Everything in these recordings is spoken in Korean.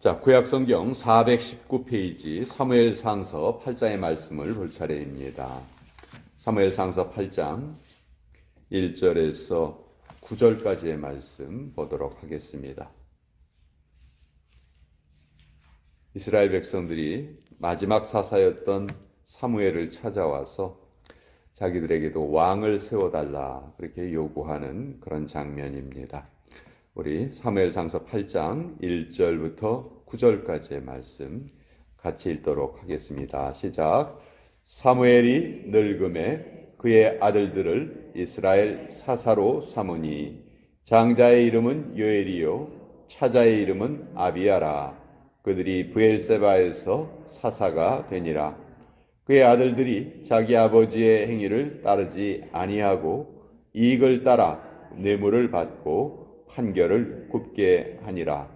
자, 구약성경 419페이지 사무엘상서 8장의 말씀을 볼 차례입니다. 사무엘상서 8장 1절에서 9절까지의 말씀 보도록 하겠습니다. 이스라엘 백성들이 마지막 사사였던 사무엘을 찾아와서 자기들에게도 왕을 세워달라 그렇게 요구하는 그런 장면입니다. 우리 사무엘상서 8장 1절부터 9절까지의 말씀 같이 읽도록 하겠습니다. 시작. 사무엘이 늙음에 그의 아들들을 이스라엘 사사로 삼으니 장자의 이름은 요엘이요 차자의 이름은 아비야라. 그들이 브엘세바에서 사사가 되니라. 그의 아들들이 자기 아버지의 행위를 따르지 아니하고 이익을 따라 뇌물을 받고 판결을 굽게 하니라.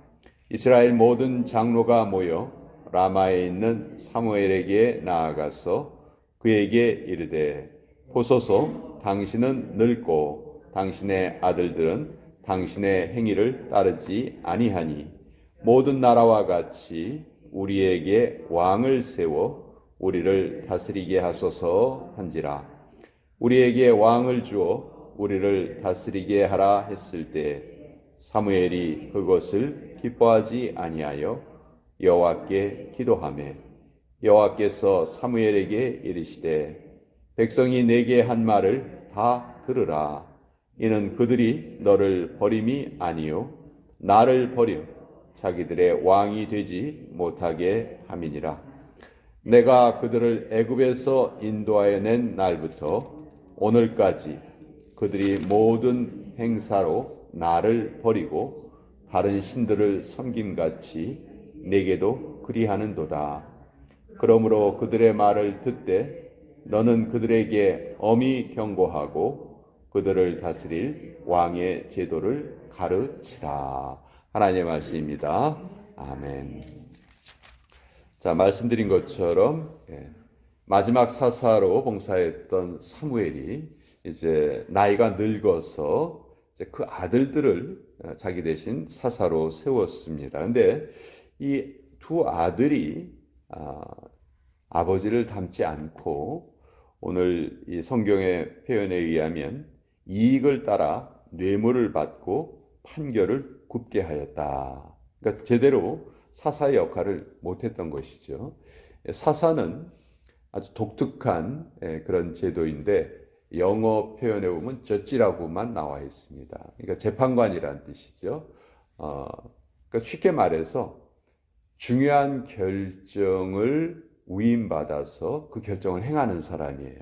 이스라엘 모든 장로가 모여 라마에 있는 사무엘에게 나아가서 그에게 이르되 보소서 당신은 늙고 당신의 아들들은 당신의 행위를 따르지 아니하니 모든 나라와 같이 우리에게 왕을 세워 우리를 다스리게 하소서 한지라. 우리에게 왕을 주어 우리를 다스리게 하라 했을 때 사무엘이 그것을 기뻐하지 아니하여 여호와께 기도하매 여호와께서 사무엘에게 이르시되 백성이 내게 한 말을 다 들으라. 이는 그들이 너를 버림이 아니요 나를 버려 자기들의 왕이 되지 못하게 함이니라. 내가 그들을 애굽에서 인도하여 낸 날부터 오늘까지 그들이 모든 행사로 나를 버리고 다른 신들을 섬김같이 내게도 그리하는도다. 그러므로 그들의 말을 듣되 너는 그들에게 엄히 경고하고 그들을 다스릴 왕의 제도를 가르치라. 하나님의 말씀입니다. 아멘. 자, 말씀드린 것처럼 마지막 사사로 봉사했던 사무엘이 이제 나이가 늙어서 그 아들들을 자기 대신 사사로 세웠습니다. 그런데 이 두 아들이 아버지를 닮지 않고 오늘 이 성경의 표현에 의하면 이익을 따라 뇌물을 받고 판결을 굽게 하였다. 그러니까 제대로 사사의 역할을 못했던 것이죠. 사사는 아주 독특한 그런 제도인데 영어 표현에 보면 저지라고만 나와 있습니다. 그러니까 재판관이라는 뜻이죠. 그러니까 쉽게 말해서 중요한 결정을 위임받아서 그 결정을 행하는 사람이에요.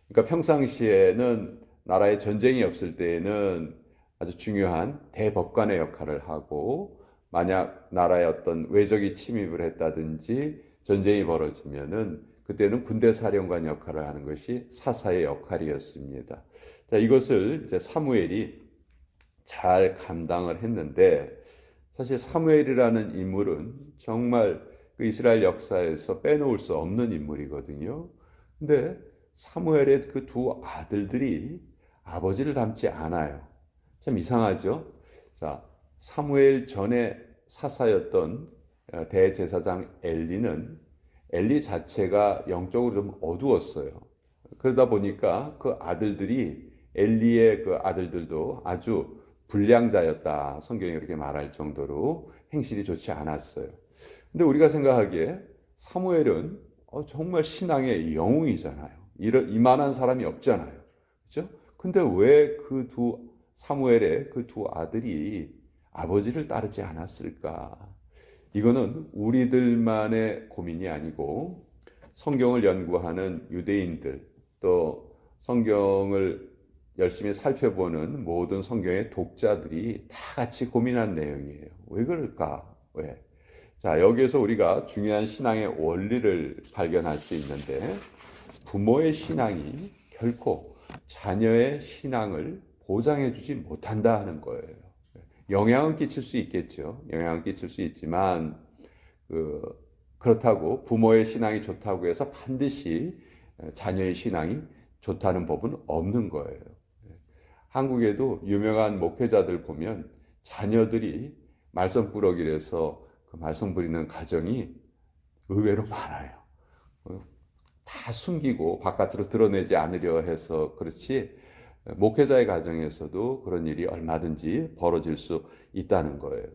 그러니까 평상시에는 나라에 전쟁이 없을 때에는 아주 중요한 대법관의 역할을 하고 만약 나라에 어떤 외적이 침입을 했다든지 전쟁이 벌어지면은 그때는 군대 사령관 역할을 하는 것이 사사의 역할이었습니다. 자, 이것을 이제 사무엘이 잘 감당을 했는데 사실 사무엘이라는 인물은 정말 그 이스라엘 역사에서 빼놓을 수 없는 인물이거든요. 근데 사무엘의 그 두 아들들이 아버지를 닮지 않아요. 참 이상하죠? 자, 사무엘 전에 사사였던 대제사장 엘리 자체가 영적으로 좀 어두웠어요. 그러다 보니까 그 아들들이 엘리의 그 아들들도 아주 불량자였다. 성경이 그렇게 말할 정도로 행실이 좋지 않았어요. 근데 우리가 생각하기에 사무엘은 정말 신앙의 영웅이잖아요. 이만한 사람이 없잖아요. 그렇죠? 근데 왜 사무엘의 그 두 아들이 아버지를 따르지 않았을까? 이거는 우리들만의 고민이 아니고 성경을 연구하는 유대인들 또 성경을 열심히 살펴보는 모든 성경의 독자들이 다 같이 고민한 내용이에요. 왜 그럴까? 왜? 자, 여기에서 우리가 중요한 신앙의 원리를 발견할 수 있는데 부모의 신앙이 결코 자녀의 신앙을 보장해 주지 못한다 하는 거예요. 영향은 끼칠 수 있겠죠. 영향은 끼칠 수 있지만 그렇다고 부모의 신앙이 좋다고 해서 반드시 자녀의 신앙이 좋다는 법은 없는 거예요. 한국에도 유명한 목회자들 보면 자녀들이 말썽꾸러기라서 그 말썽 부리는 가정이 의외로 많아요. 다 숨기고 바깥으로 드러내지 않으려 해서 그렇지, 목회자의 가정에서도 그런 일이 얼마든지 벌어질 수 있다는 거예요.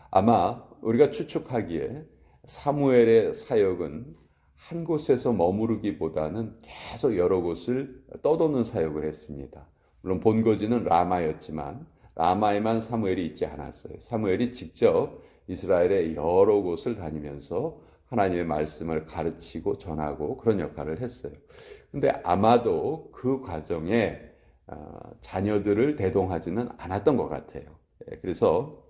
아마 우리가 추측하기에 사무엘의 사역은 한 곳에서 머무르기보다는 계속 여러 곳을 떠도는 사역을 했습니다. 물론 본거지는 라마였지만 라마에만 사무엘이 있지 않았어요. 사무엘이 직접 이스라엘의 여러 곳을 다니면서 하나님의 말씀을 가르치고 전하고 그런 역할을 했어요. 근데 아마도 그 과정에 자녀들을 대동하지는 않았던 것 같아요. 그래서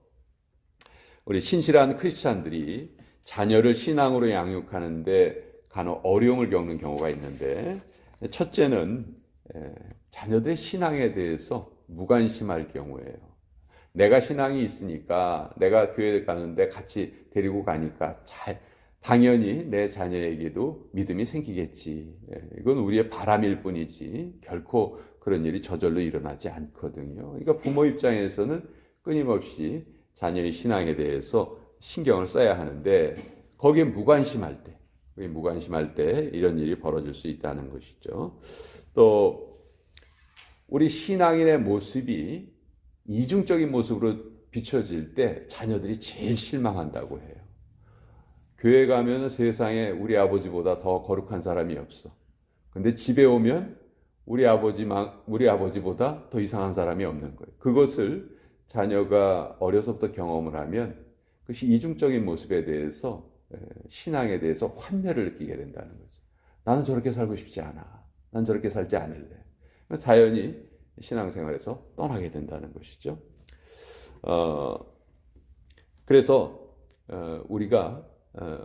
우리 신실한 크리스찬들이 자녀를 신앙으로 양육하는데 간혹 어려움을 겪는 경우가 있는데, 첫째는 자녀들의 신앙에 대해서 무관심할 경우예요. 내가 신앙이 있으니까, 내가 교회 가는데 같이 데리고 가니까 당연히 내 자녀에게도 믿음이 생기겠지. 이건 우리의 바람일 뿐이지 결코 그런 일이 저절로 일어나지 않거든요. 그러니까 부모 입장에서는 끊임없이 자녀의 신앙에 대해서 신경을 써야 하는데, 거기에 무관심할 때 이런 일이 벌어질 수 있다는 것이죠. 또 우리 신앙인의 모습이 이중적인 모습으로 비춰질 때 자녀들이 제일 실망한다고 해요. 교회 가면 세상에 우리 아버지보다 더 거룩한 사람이 없어. 근데 집에 오면 우리 아버지보다 더 이상한 사람이 없는 거예요. 그것을 자녀가 어려서부터 경험을 하면 그것이 이중적인 모습에 대해서, 신앙에 대해서 환멸을 느끼게 된다는 거죠. 나는 저렇게 살고 싶지 않아. 난 저렇게 살지 않을래. 자연히 신앙생활에서 떠나게 된다는 것이죠. 그래서 우리가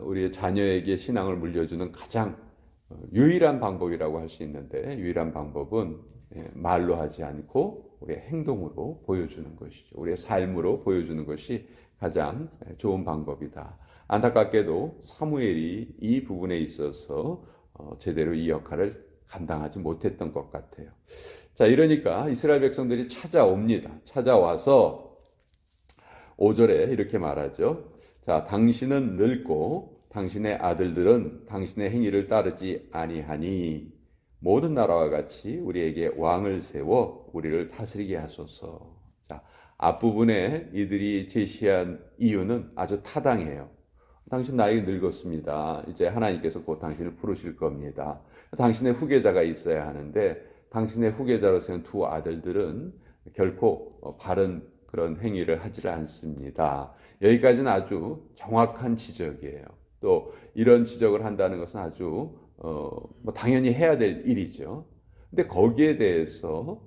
우리의 자녀에게 신앙을 물려주는 가장 유일한 방법이라고 할 수 있는데, 유일한 방법은 말로 하지 않고 우리의 행동으로 보여주는 것이죠. 우리의 삶으로 보여주는 것이 가장 좋은 방법이다. 안타깝게도 사무엘이 이 부분에 있어서 제대로 이 역할을 감당하지 못했던 것 같아요. 자, 이러니까 이스라엘 백성들이 찾아옵니다. 찾아와서 5절에 이렇게 말하죠. 자, 당신은 늙고 당신의 아들들은 당신의 행위를 따르지 아니하니 모든 나라와 같이 우리에게 왕을 세워 우리를 다스리게 하소서. 자, 앞부분에 이들이 제시한 이유는 아주 타당해요. 당신 나이 늙었습니다. 이제 하나님께서 곧 당신을 부르실 겁니다. 당신의 후계자가 있어야 하는데 당신의 후계자로 세운 두 아들들은 결코 바른 그런 행위를 하지 않습니다. 여기까지는 아주 정확한 지적이에요. 또 이런 지적을 한다는 것은 아주 당연히 해야 될 일이죠. 근데 거기에 대해서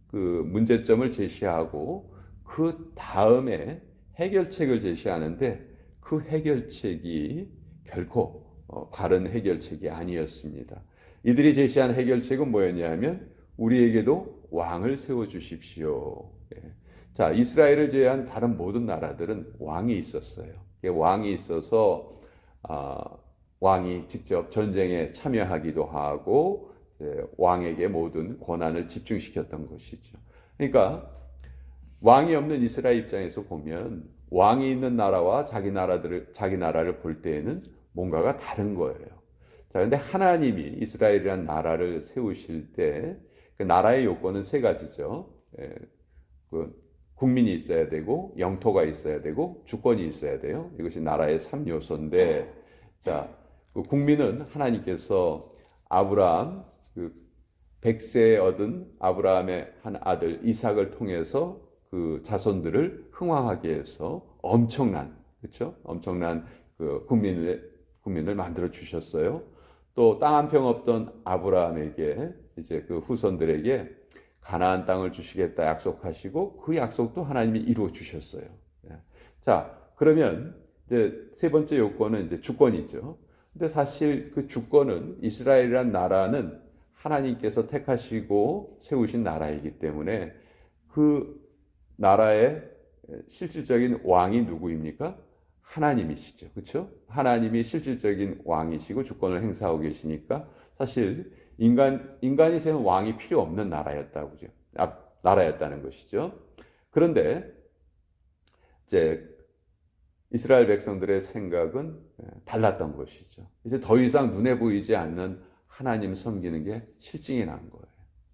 그 문제점을 제시하고 그 다음에 해결책을 제시하는데, 그 해결책이 결코 바른 해결책이 아니었습니다. 이들이 제시한 해결책은 뭐였냐면 우리에게도 왕을 세워 주십시오. 자, 이스라엘을 제외한 다른 모든 나라들은 왕이 있었어요. 왕이 있어서 왕이 직접 전쟁에 참여하기도 하고 왕에게 모든 권한을 집중시켰던 것이죠. 그러니까 왕이 없는 이스라엘 입장에서 보면 왕이 있는 나라와 자기 나라를 볼 때에는 뭔가가 다른 거예요. 자, 근데 하나님이 이스라엘이라는 나라를 세우실 때 그 나라의 요건은 세 가지죠. 그 국민이 있어야 되고, 영토가 있어야 되고, 주권이 있어야 돼요. 이것이 나라의 3요소인데, 자, 그 국민은 하나님께서 아브라함, 그 100세에 얻은 아브라함의 한 아들 이삭을 통해서 그 자손들을 흥왕하게 해서 엄청난 그 국민을 만들어 주셨어요. 또 땅 한 평 없던 아브라함에게 이제 그 후손들에게 가나안 땅을 주시겠다 약속하시고 그 약속도 하나님이 이루어 주셨어요. 자, 그러면 이제 세 번째 요건은 이제 주권이죠. 근데 사실 그 주권은, 이스라엘이란 나라는 하나님께서 택하시고 세우신 나라이기 때문에 그 나라의 실질적인 왕이 누구입니까? 하나님이시죠. 그렇죠? 하나님이 실질적인 왕이시고 주권을 행사하고 계시니까 사실 인간이 세운 왕이 필요 없는 나라였다는 것이죠. 그런데 이제 이스라엘 백성들의 생각은 달랐던 것이죠. 이제 더 이상 눈에 보이지 않는 하나님 섬기는 게 실증이 난 거예요.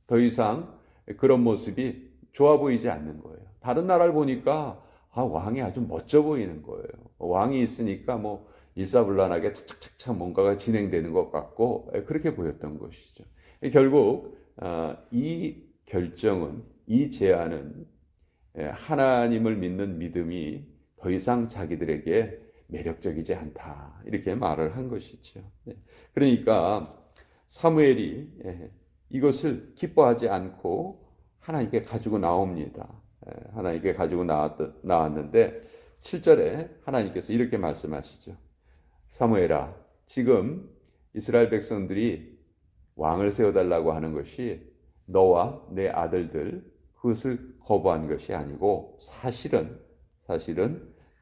더 이상 그런 모습이 좋아 보이지 않는 거예요. 다른 나라를 보니까 왕이 아주 멋져 보이는 거예요. 왕이 있으니까 뭐 일사불란하게 착착착착 뭔가가 진행되는 것 같고 그렇게 보였던 것이죠. 결국 이 결정은, 이 제안은 하나님을 믿는 믿음이 더 이상 자기들에게 매력적이지 않다, 이렇게 말을 한 것이죠. 그러니까 사무엘이 이것을 기뻐하지 않고 하나님께 가지고 나옵니다. 하나님께 가지고 나왔는데 7절에 하나님께서 이렇게 말씀하시죠. 사무엘아, 지금 이스라엘 백성들이 왕을 세워달라고 하는 것이 너와 내 아들들 그것을 거부한 것이 아니고 사실은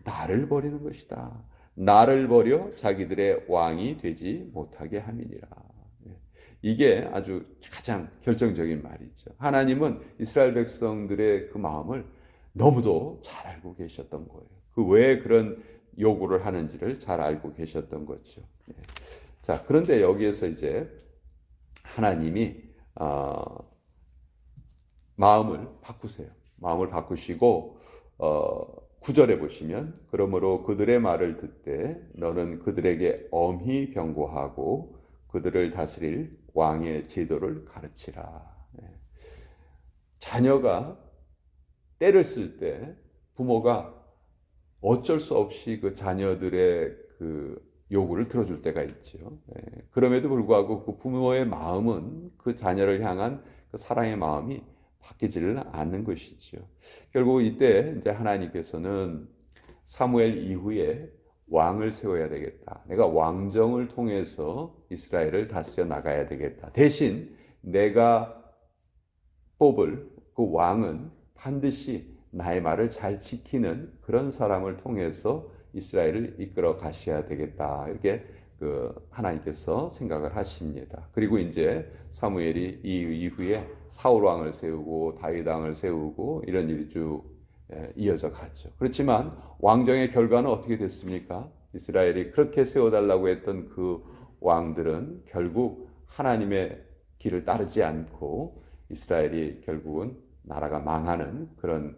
나를 버리는 것이다. 나를 버려 자기들의 왕이 되지 못하게 함이니라. 이게 아주 가장 결정적인 말이죠. 하나님은 이스라엘 백성들의 그 마음을 너무도 잘 알고 계셨던 거예요. 그 왜 그런 요구를 하는지를 잘 알고 계셨던 거죠. 자, 그런데 여기에서 이제 하나님이 마음을 바꾸세요. 마음을 바꾸시고 9절에 보시면 그러므로 그들의 말을 듣되 너는 그들에게 엄히 경고하고 그들을 다스릴 왕의 제도를 가르치라. 자녀가 때를 쓸 때 부모가 어쩔 수 없이 그 자녀들의 그 요구를 들어줄 때가 있죠. 그럼에도 불구하고 그 부모의 마음은 그 자녀를 향한 그 사랑의 마음이 바뀌지를 않는 것이죠. 결국 이때 이제 하나님께서는 사무엘 이후에 왕을 세워야 되겠다. 내가 왕정을 통해서 이스라엘을 다스려 나가야 되겠다. 대신 내가 뽑을 그 왕은 반드시 나의 말을 잘 지키는 그런 사람을 통해서 이스라엘을 이끌어 가셔야 되겠다. 이렇게 하나님께서 생각을 하십니다. 그리고 이제 사무엘이 이 이후에 사울 왕을 세우고 다윗 왕을 세우고 이런 일이 쭉 이어져 가죠. 그렇지만 왕정의 결과는 어떻게 됐습니까? 이스라엘이 그렇게 세워달라고 했던 그 왕들은 결국 하나님의 길을 따르지 않고 이스라엘이 결국은 나라가 망하는 그런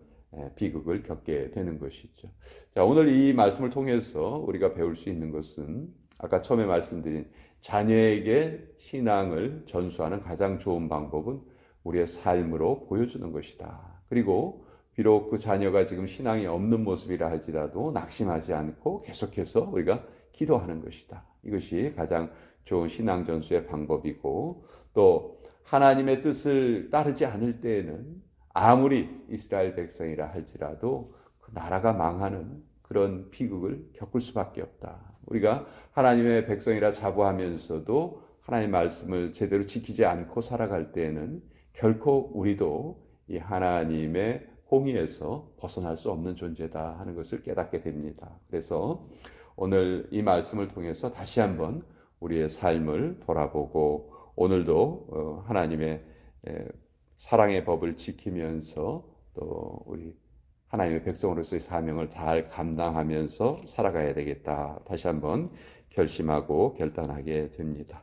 비극을 겪게 되는 것이죠. 자, 오늘 이 말씀을 통해서 우리가 배울 수 있는 것은 아까 처음에 말씀드린 자녀에게 신앙을 전수하는 가장 좋은 방법은 우리의 삶으로 보여주는 것이다. 그리고 비록 그 자녀가 지금 신앙이 없는 모습이라 할지라도 낙심하지 않고 계속해서 우리가 기도하는 것이다. 이것이 가장 좋은 신앙 전수의 방법이고, 또 하나님의 뜻을 따르지 않을 때에는 아무리 이스라엘 백성이라 할지라도 그 나라가 망하는 그런 비극을 겪을 수밖에 없다. 우리가 하나님의 백성이라 자부하면서도 하나님의 말씀을 제대로 지키지 않고 살아갈 때에는 결코 우리도 이 하나님의 공의에서 벗어날 수 없는 존재다 하는 것을 깨닫게 됩니다. 그래서 오늘 이 말씀을 통해서 다시 한번 우리의 삶을 돌아보고 오늘도 하나님의 사랑의 법을 지키면서 또 우리 하나님의 백성으로서의 사명을 잘 감당하면서 살아가야 되겠다. 다시 한번 결심하고 결단하게 됩니다.